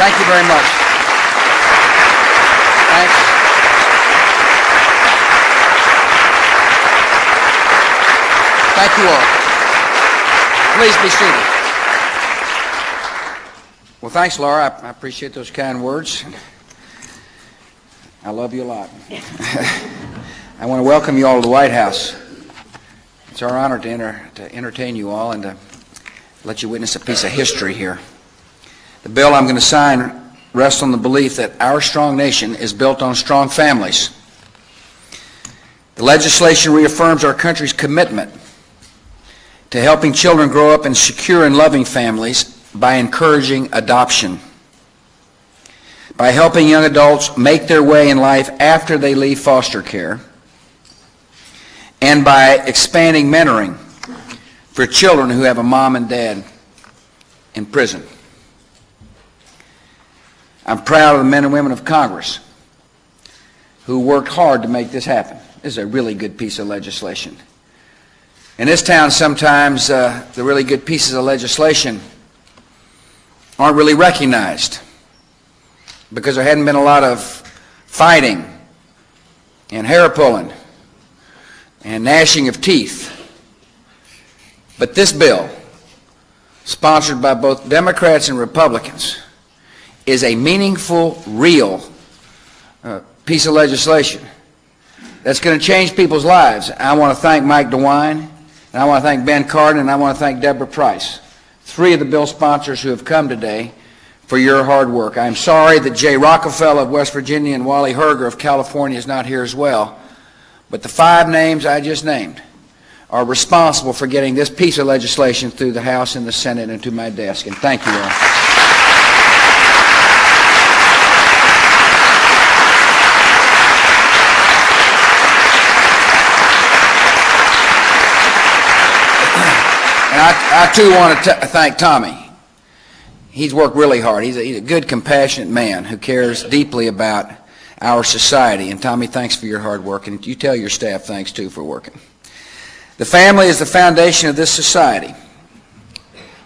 Thank you very much. Thanks. Thank you all. Please be seated. Well, thanks, Laura. I appreciate those kind words. I love you a lot. I want to welcome you all to the White House. It's our honor to entertain you all and to let you witness a piece of history here. The bill I'm going to sign rests on the belief that our strong nation is built on strong families. The legislation reaffirms our country's commitment to helping children grow up in secure and loving families by encouraging adoption, by helping young adults make their way in life after they leave foster care, and by expanding mentoring for children who have a mom and dad in prison. I'm proud of the men and women of Congress who worked hard to make this happen. This is a really good piece of legislation. In this town, sometimes the really good pieces of legislation aren't really recognized because there hadn't been a lot of fighting and hair pulling and gnashing of teeth. But this bill, sponsored by both Democrats and Republicans, is a meaningful, real piece of legislation that's going to change people's lives. I want to thank Mike DeWine, and I want to thank Ben Cardin, and I want to thank Deborah Price, three of the bill sponsors who have come today, for your hard work. I'm sorry that Jay Rockefeller of West Virginia and Wally Herger of California is not here as well, but the five names I just named are responsible for getting this piece of legislation through the House and the Senate and to my desk, and thank you all. And I too want to thank Tommy. He's worked really hard. He's a good, compassionate man who cares deeply about our society. And Tommy, thanks for your hard work. And you tell your staff thanks too for working. The family is the foundation of this society.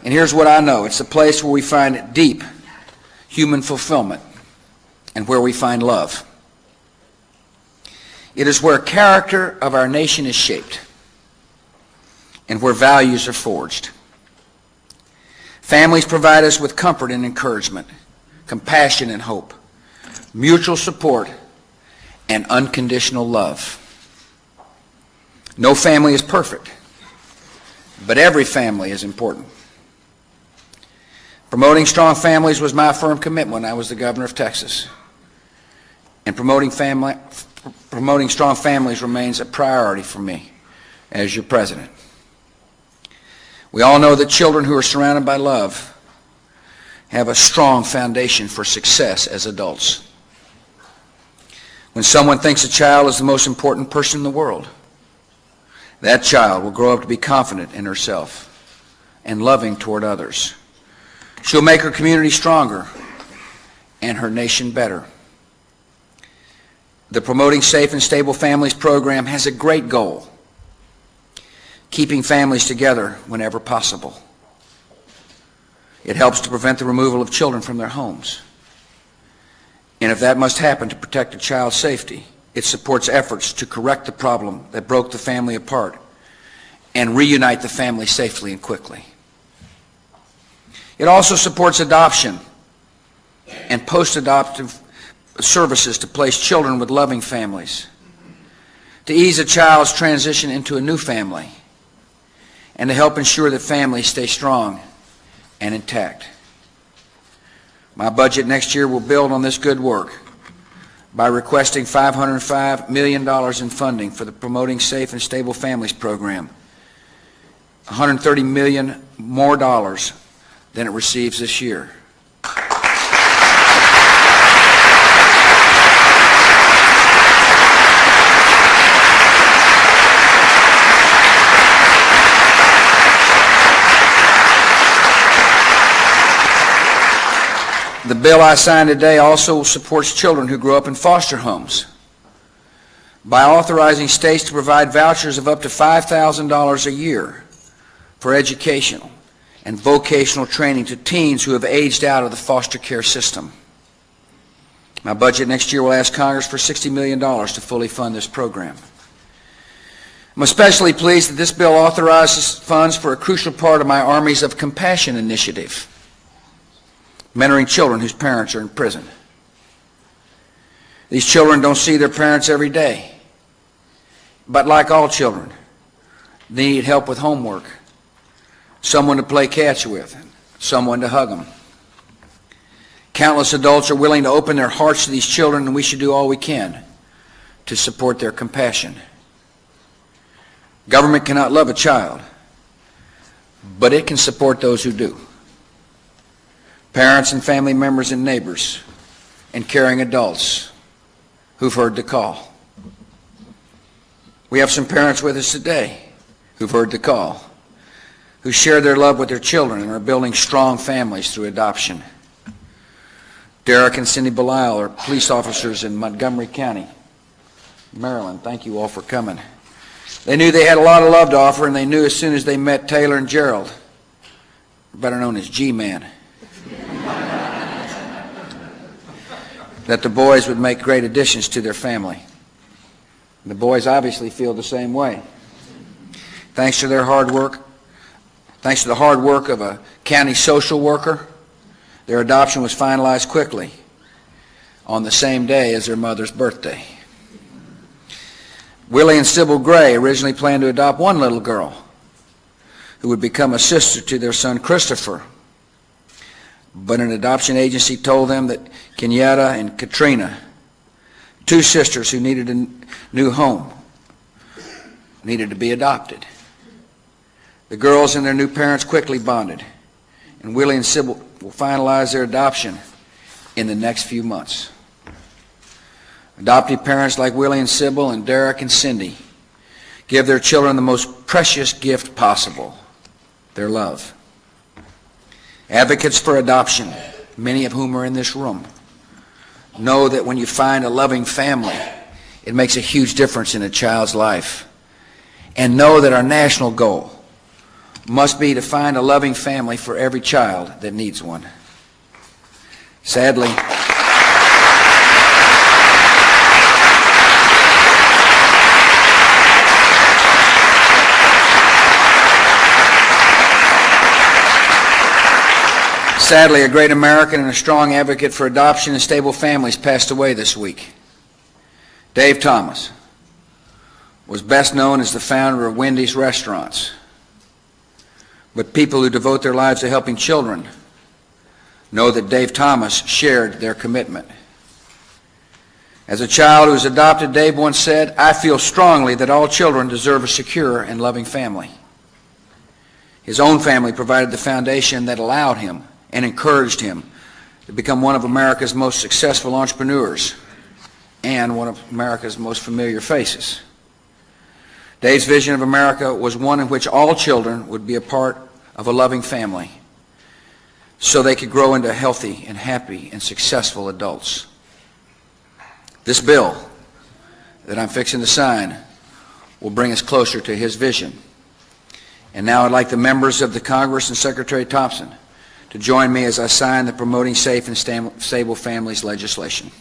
And here's what I know. It's the place where we find deep human fulfillment and where we find love. It is where character of our nation is shaped and where values are forged. Families provide us with comfort and encouragement, compassion and hope, mutual support, and unconditional love. No family is perfect, but every family is important. Promoting strong families was my firm commitment when I was the governor of Texas. And promoting strong families remains a priority for me as your president. We all know that children who are surrounded by love have a strong foundation for success as adults. When someone thinks a child is the most important person in the world, that child will grow up to be confident in herself and loving toward others. She'll make her community stronger and her nation better. The Promoting Safe and Stable Families program has a great goal: keeping families together whenever possible. It helps to prevent the removal of children from their homes. And if that must happen to protect a child's safety, it supports efforts to correct the problem that broke the family apart and reunite the family safely and quickly. It also supports adoption and post-adoptive services to place children with loving families, to ease a child's transition into a new family, and to help ensure that families stay strong and intact. My budget next year will build on this good work by requesting $505 million in funding for the Promoting Safe and Stable Families program, $130 million more dollars than it receives this year. The bill I signed today also supports children who grow up in foster homes by authorizing states to provide vouchers of up to $5,000 a year for educational and vocational training to teens who have aged out of the foster care system. My budget next year will ask Congress for $60 million to fully fund this program. I'm especially pleased that this bill authorizes funds for a crucial part of my Armies of Compassion initiative, mentoring children whose parents are in prison. These children don't see their parents every day, but like all children, they need help with homework, someone to play catch with, someone to hug them. Countless adults are willing to open their hearts to these children, and we should do all we can to support their compassion. Government cannot love a child, but it can support those who do. Parents and family members and neighbors and caring adults who've heard the call. We have some parents with us today who've heard the call, who share their love with their children and are building strong families through adoption. Derek and Cindy Belisle are police officers in Montgomery County, Maryland. Thank you all for coming. They knew they had a lot of love to offer, and they knew as soon as they met Taylor and Gerald, better known as G-Man, that the boys would make great additions to their family. The boys obviously feel the same way. Thanks to their hard work, thanks to the hard work of a county social worker, their adoption was finalized quickly on the same day as their mother's birthday. Willie and Sybil Gray originally planned to adopt one little girl who would become a sister to their son Christopher, but an adoption agency told them that Kenyatta and Katrina, two sisters who needed a new home, needed to be adopted. The girls and their new parents quickly bonded, and Willie and Sybil will finalize their adoption in the next few months. Adoptive parents like Willie and Sybil and Derek and Cindy give their children the most precious gift possible, their love. Advocates for adoption, many of whom are in this room, know that when you find a loving family, it makes a huge difference in a child's life. And know that our national goal must be to find a loving family for every child that needs one. Sadly, a great American and a strong advocate for adoption and stable families passed away this week. Dave Thomas was best known as the founder of Wendy's Restaurants, but people who devote their lives to helping children know that Dave Thomas shared their commitment. As a child who was adopted, Dave once said, "I feel strongly that all children deserve a secure and loving family." His own family provided the foundation that allowed him and encouraged him to become one of America's most successful entrepreneurs and one of America's most familiar faces. Dave's vision of America was one in which all children would be a part of a loving family so they could grow into healthy and happy and successful adults. This bill that I'm fixing to sign will bring us closer to his vision. And now I'd like the members of the Congress and Secretary Thompson to join me as I sign the Promoting Safe and Stable Families legislation.